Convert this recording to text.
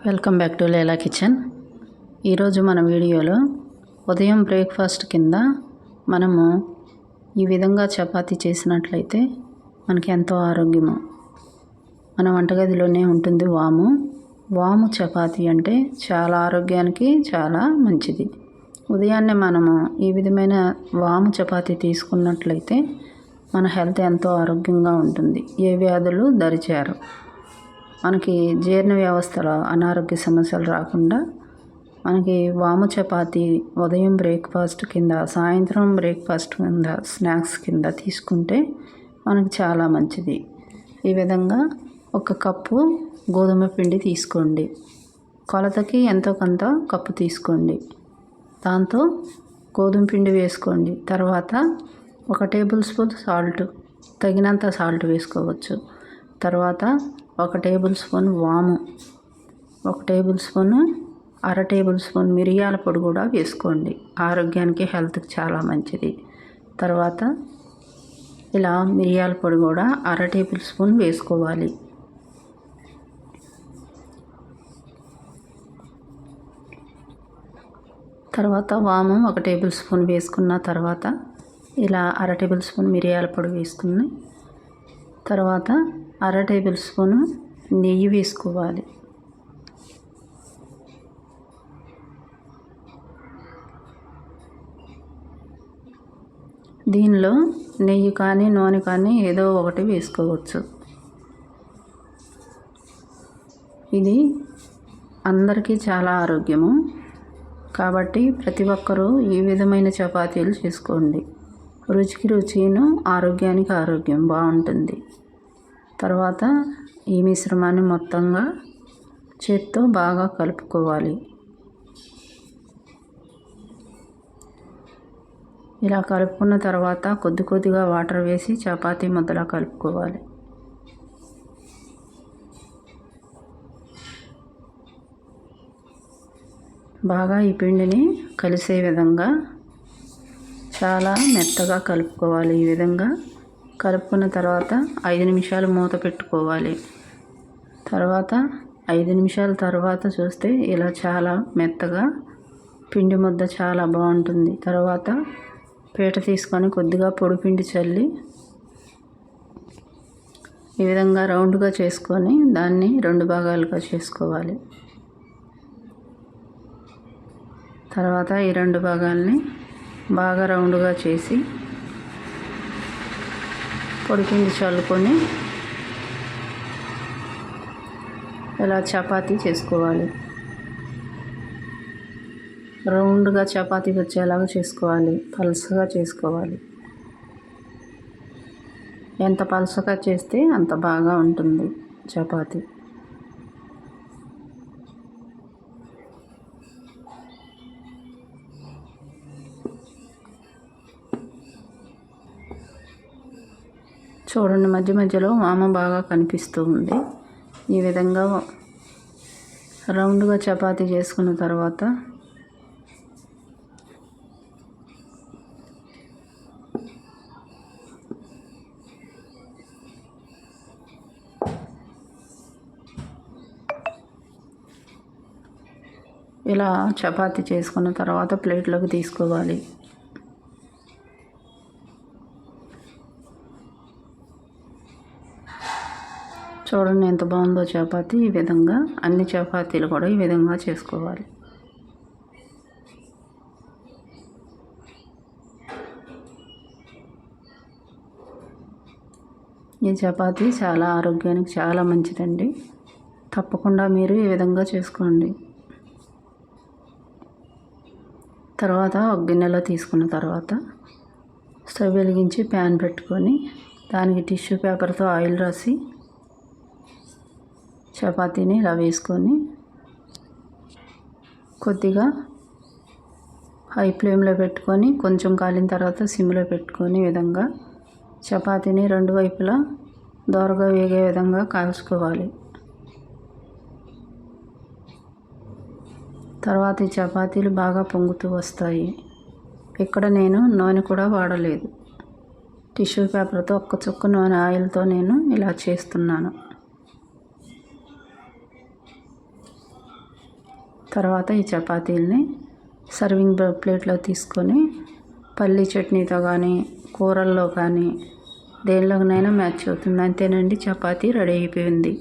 Welcome back to Laila kitchen. ఈరోజు మన వీడియోలో ఉదయం బ్రేక్ఫాస్ట్ కింద మనము ఈ విధంగా చపాతీ చేసినట్లయితే మనకి ఎంతో ఆరోగ్యము. మన వంటగదిలోనే ఉంటుంది వాము చపాతీ అంటే చాలా ఆరోగ్యానికి చాలా మంచిది. ఉదయాన్నే మనము ఈ విధమైన వాము చపాతీ తీసుకున్నట్లయితే మన హెల్త్ ఎంతో ఆరోగ్యంగా ఉంటుంది. ఏ వ్యాధులు దరిచేరు. మనకి జీర్ణ వ్యవస్థలో అనారోగ్య సమస్యలు రాకుండా మనకి వాము చపాతీ ఉదయం బ్రేక్ఫాస్ట్ కింద, సాయంత్రం బ్రేక్ఫాస్ట్ కింద, స్నాక్స్ కింద తీసుకుంటే మనకి చాలా మంచిది. ఈ విధంగా 1 కప్పు గోధుమ పిండి తీసుకోండి. కొలతకి ఎంతో కొంత కప్పు తీసుకోండి. దాంతో గోధుమ పిండి వేసుకోండి. తర్వాత 1 టేబుల్ స్పూన్ సాల్ట్, తగినంత సాల్ట్ వేసుకోవచ్చు. తర్వాత 1 టేబుల్ స్పూన్ వాము, 1 టేబుల్ స్పూను, అర టేబుల్ స్పూన్ మిరియాల పొడి కూడా వేసుకోండి. ఆరోగ్యానికి హెల్త్కి చాలా మంచిది. తర్వాత ఇలా మిరియాల పొడి కూడా అర టేబుల్ స్పూన్ వేసుకోవాలి. తర్వాత వాము 1 టేబుల్ స్పూన్ వేసుకున్న తర్వాత ఇలా అర టేబుల్ స్పూన్ మిరియాల పొడి వేసుకుని తర్వాత అర టేబుల్ స్పూను నెయ్యి వేసుకోవాలి. దీనిలో నెయ్యి కానీ నూనె కానీ ఏదో ఒకటి వేసుకోవచ్చు. ఇది అందరికీ చాలా ఆరోగ్యము కాబట్టి ప్రతి ఒక్కరూ ఈ విధమైన చపాతీలు చేసుకోండి. రుచికి రుచిను, ఆరోగ్యానికి ఆరోగ్యం బాగుంటుంది. తర్వాత ఈ మిశ్రమాన్ని మొత్తంగా చేత్తో బాగా కలుపుకోవాలి. ఇలా కలుపుకున్న తర్వాత కొద్ది కొద్దిగా వాటర్ వేసి చపాతీ ముద్దలా కలుపుకోవాలి. బాగా ఈ పిండిని కలిసే విధంగా చాలా మెత్తగా కలుపుకోవాలి. ఈ విధంగా కలుపుకున్న తర్వాత 5 నిమిషాలు మూత పెట్టుకోవాలి. తర్వాత 5 నిమిషాల తర్వాత చూస్తే ఇలా చాలా మెత్తగా పిండి ముద్ద చాలా బాగుంటుంది. తర్వాత పీట తీసుకొని కొద్దిగా పొడి పిండి చల్లి ఈ విధంగా రౌండ్గా చేసుకొని దాన్ని 2 భాగాలుగా చేసుకోవాలి. తర్వాత ఈ 2 భాగాల్ని బాగా రౌండ్గా చేసి పొడిపిండి చల్లుకొని ఇలా చపాతీ చేసుకోవాలి. రౌండ్గా చపాతీ వచ్చేలాగా చేసుకోవాలి. పలుచగా చేసుకోవాలి. ఎంత పలుచగా చేస్తే అంత బాగా ఉంటుంది చపాతీ. చూడండి, మధ్య మధ్యలో వాము బాగా కనిపిస్తూ ఉంది. ఈ విధంగా రౌండ్గా చపాతీ చేసుకున్న తర్వాత ఇలా చపాతీ చేసుకున్న తర్వాత ప్లేట్లోకి తీసుకోవాలి. చూడండి ఎంత బాగుందో చపాతీ. ఈ విధంగా అన్ని చపాతీలు కూడా ఈ విధంగా చేసుకోవాలి. ఈ చపాతీ చాలా ఆరోగ్యానికి చాలా మంచిదండి. తప్పకుండా మీరు ఈ విధంగా చేసుకోండి. తర్వాత ఒక గిన్నెలో తీసుకున్న తర్వాత స్టవ్ వెలిగించి ప్యాన్ పెట్టుకొని దానికి టిష్యూ పేపర్తో ఆయిల్ రాసి చపాతీని ఇలా వేసుకొని కొద్దిగా హై ఫ్లేమ్లో పెట్టుకొని కొంచెం కాలిన తర్వాత సిమ్లో పెట్టుకొని ఈ విధంగా చపాతీని 2 వైపులా దోరగా వేగే విధంగా కాల్చుకోవాలి. తర్వాత ఈ చపాతీలు బాగా పొంగుతూ వస్తాయి. ఇక్కడ నేను నూనె కూడా వాడలేదు. టిష్యూ పేపర్తో 1 చుక్క నూనె ఆయిల్తో నేను ఇలా చేస్తున్నాను. తర్వాత ఈ చపాతీల్ని సర్వింగ్ ప్లేట్లో తీసుకొని పల్లీ చట్నీతో కానీ కూరల్లో కానీ దేనిలోనైనా మ్యాచ్ అవుతుంది. అంతేనండి, చపాతీ రెడీ అయిపోయింది.